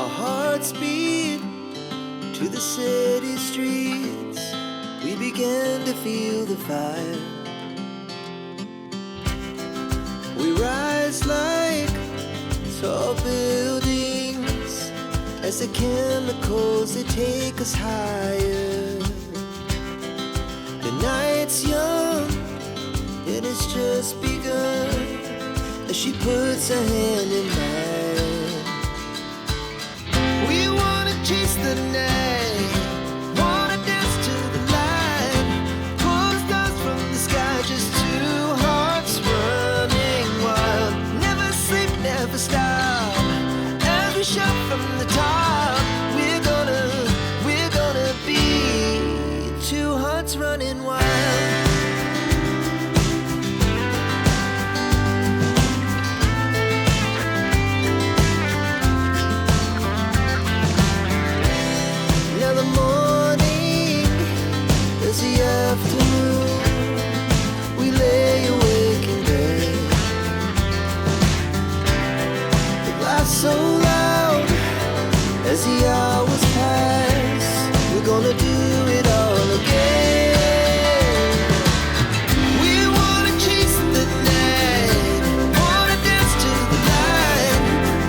Our hearts beat to the city streets. We began to feel the fire. We rise like tall buildings as the chemicals, they take us higher. The night's young and it's just begun as she puts her hand in mine. We wanna chase the night, wanna dance to the light, pull the stars from the sky, just two hearts running wild. Never sleep, never stop, as we shout from the top. We're gonna be two hearts running wild. Afternoon, we lay awake in bed. The glass so loud as the hours pass. We're gonna do it all again. We wanna chase the night, wanna dance to the light,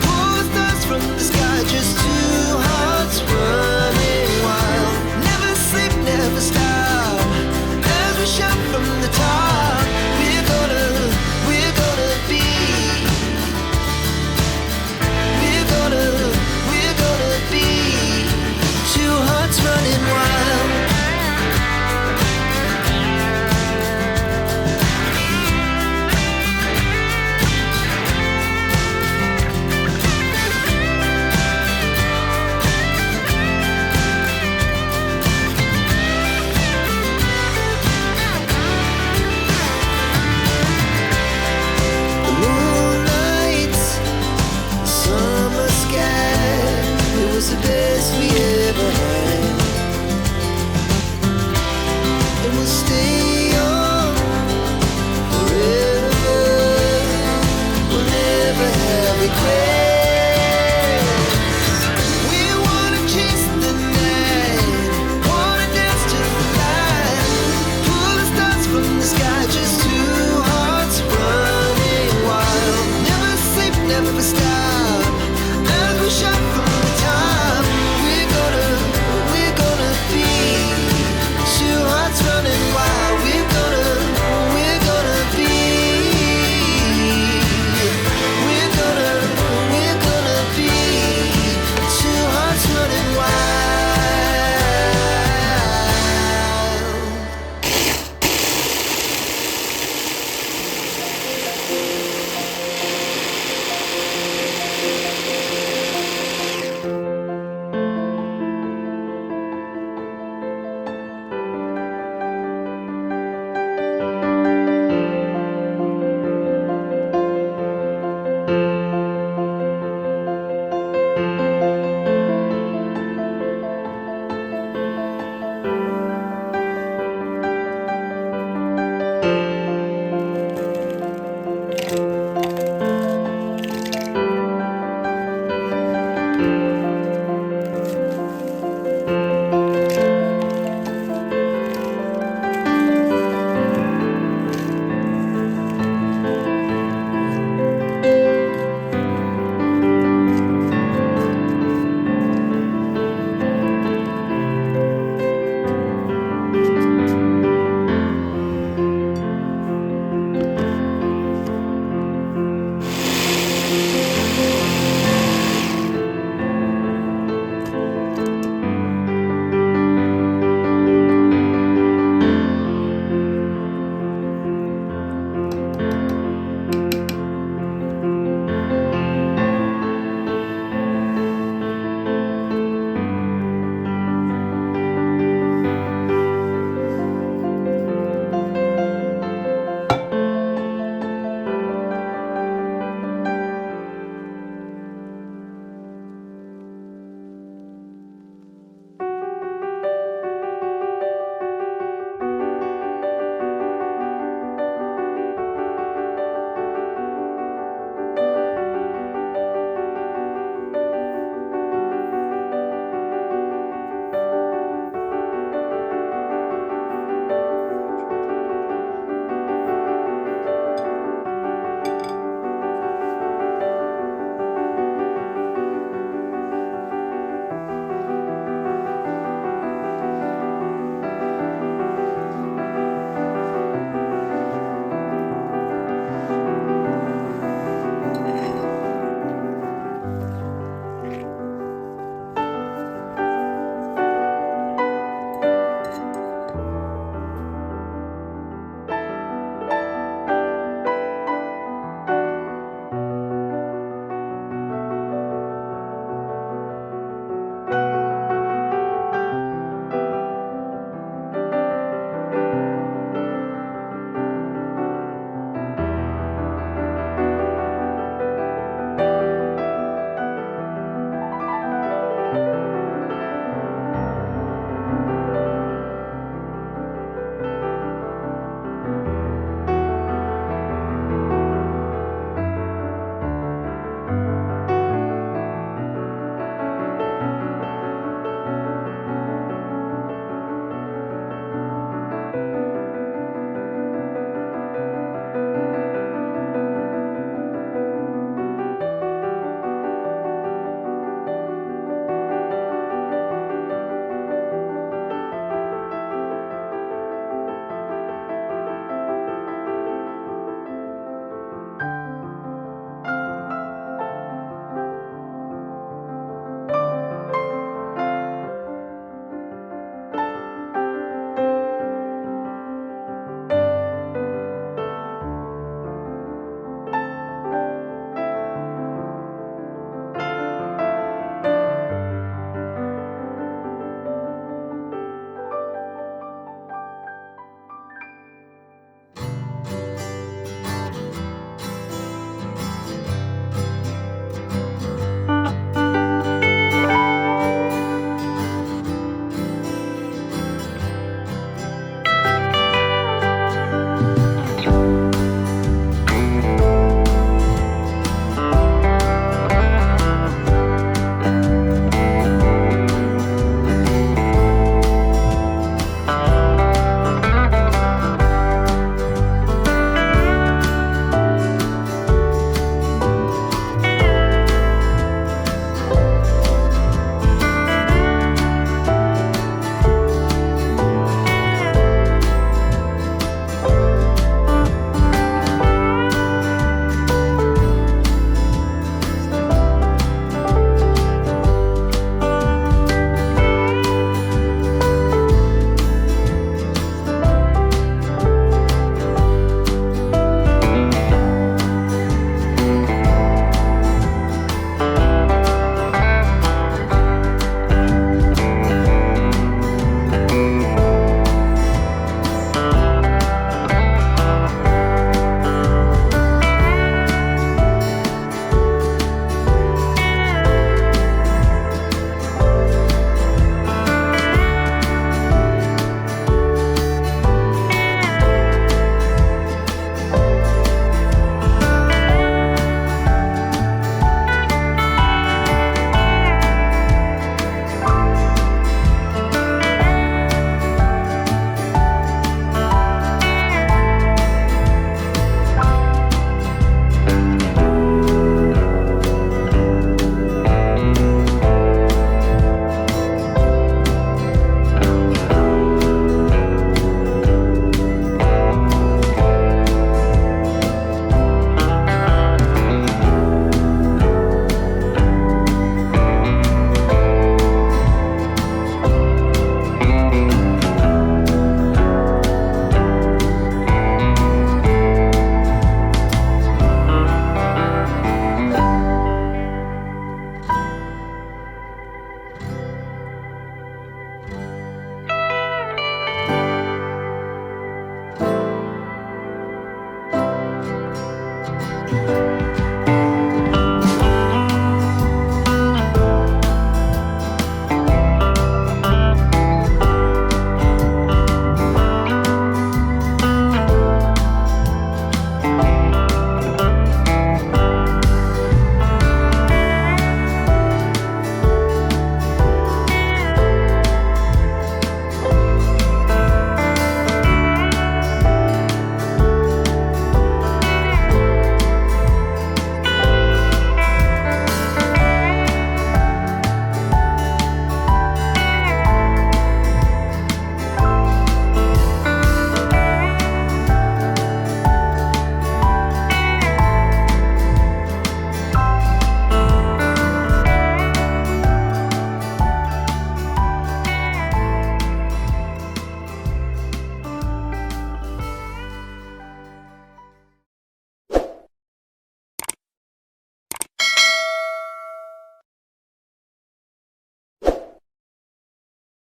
pull the stars from the sky, just two hearts running wild. Never sleep, never stop, shout from the top. We're gonna be, we're gonna be two hearts running wild. The day